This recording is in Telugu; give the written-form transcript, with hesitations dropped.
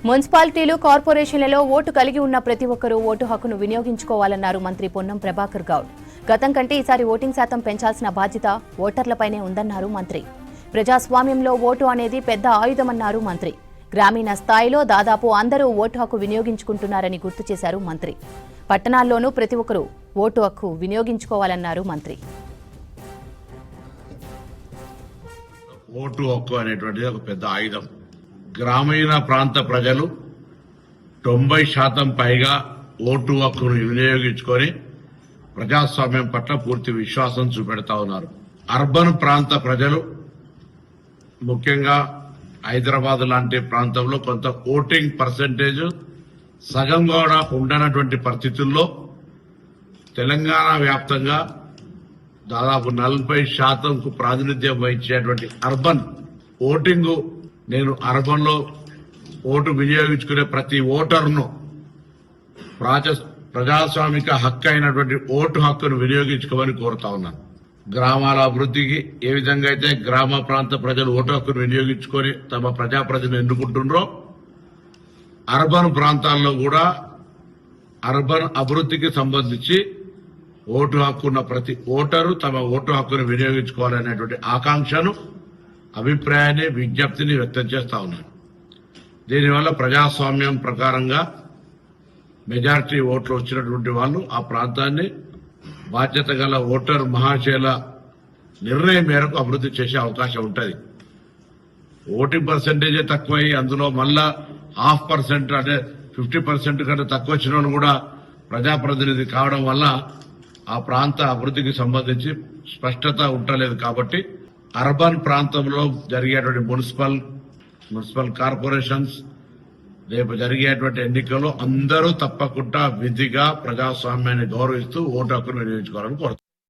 మున్సిపాలిటీలు కార్పొరేషన్లలో ఓటు కలిగి ఉన్న ప్రతి ఒక్కరూ ఓటు హక్కును వినియోగించుకోవాలన్నారు మంత్రి పొన్నం ప్రభాకర్ గౌడ్. గతం కంటే ఈసారి ఓటింగ్ శాతం పెంచాల్సిన బాధ్యత ఓటర్లపైనే ఉందన్నారు మంత్రి. ప్రజాస్వామ్యంలో ఓటు అనేది పెద్ద ఆయుధమన్నారు మంత్రి. గ్రామీణ స్థాయిలో దాదాపు అందరూ ఓటు హక్కు వినియోగించుకుంటున్నారని గుర్తు చేశారు మంత్రి. పట్టణాల్లోనూ ప్రతి ఒక్కరూ ఓటు హక్కు వినియోగించుకోవాలన్నారు మంత్రి. ఓటు హక్కు అనేటువంటిది ఒక పెద్ద ఆయుధం. గ్రామీణ ప్రాంత ప్రజలు 90% పైగా ఓటు హక్కును వినియోగించుకొని ప్రజాస్వామ్యం పట్ల పూర్తి విశ్వాసం చూపెడతా ఉన్నారు. అర్బన్ ప్రాంత ప్రజలు ముఖ్యంగా హైదరాబాద్ లాంటి ప్రాంతంలో కొంత ఓటింగ్ పర్సెంటేజ్ సగం కూడా ఉండనటువంటి పరిస్థితుల్లో తెలంగాణ వ్యాప్తంగా దాదాపు 40%కు ప్రాతినిధ్యం వహించేటువంటి అర్బన్ ఓటింగ్, నేను అర్బన్ లో ఓటు వినియోగించుకునే ప్రతి ఓటర్ను ప్రజాస్వామిక హక్కు అయినటువంటి ఓటు హక్కును వినియోగించుకోమని కోరుతా ఉన్నాను. గ్రామాల అభివృద్ధికి ఏ విధంగా అయితే గ్రామ ప్రాంత ప్రజలు ఓటు హక్కును వినియోగించుకొని తమ ప్రజాప్రతిని ఎన్నుకుంటున్నారో, అర్బన్ ప్రాంతాల్లో కూడా అర్బన్ అభివృద్ధికి సంబంధించి ఓటు హక్కు ఉన్న ప్రతి ఓటరు తమ ఓటు హక్కును వినియోగించుకోవాలనేటువంటి ఆకాంక్షను, అభిప్రాయాన్ని, విజ్ఞప్తిని వ్యక్తం చేస్తా ఉన్నారు. దీనివల్ల ప్రజాస్వామ్యం ప్రకారంగా మెజారిటీ ఓట్లు వచ్చినటువంటి వాళ్ళు ఆ ప్రాంతాన్ని బాధ్యత గల ఓటర్ మహాశయుల నిర్ణయం మేరకు అభివృద్ధి చేసే అవకాశం ఉంటుంది. ఓటింగ్ పర్సెంటేజే తక్కువై అందులో మళ్ళా 0.5% అంటే 50% కంటే తక్కువ వచ్చిన వాళ్ళు కూడా ప్రజాప్రతినిధి కావడం వల్ల ఆ ప్రాంత అభివృద్ధికి సంబంధించి స్పష్టత ఉండలేదు. కాబట్టి అర్బన్ ప్రాంతంలో జరిగేటువంటి మున్సిపల్ కార్పొరేషన్స్ రేపు జరిగేటువంటి ఎన్నికల్లో అందరూ తప్పకుండా విధిగా ప్రజాస్వామ్యాన్ని గౌరవిస్తూ ఓటు హక్కును వినియోగించుకోవాలని కోరుతున్నారు.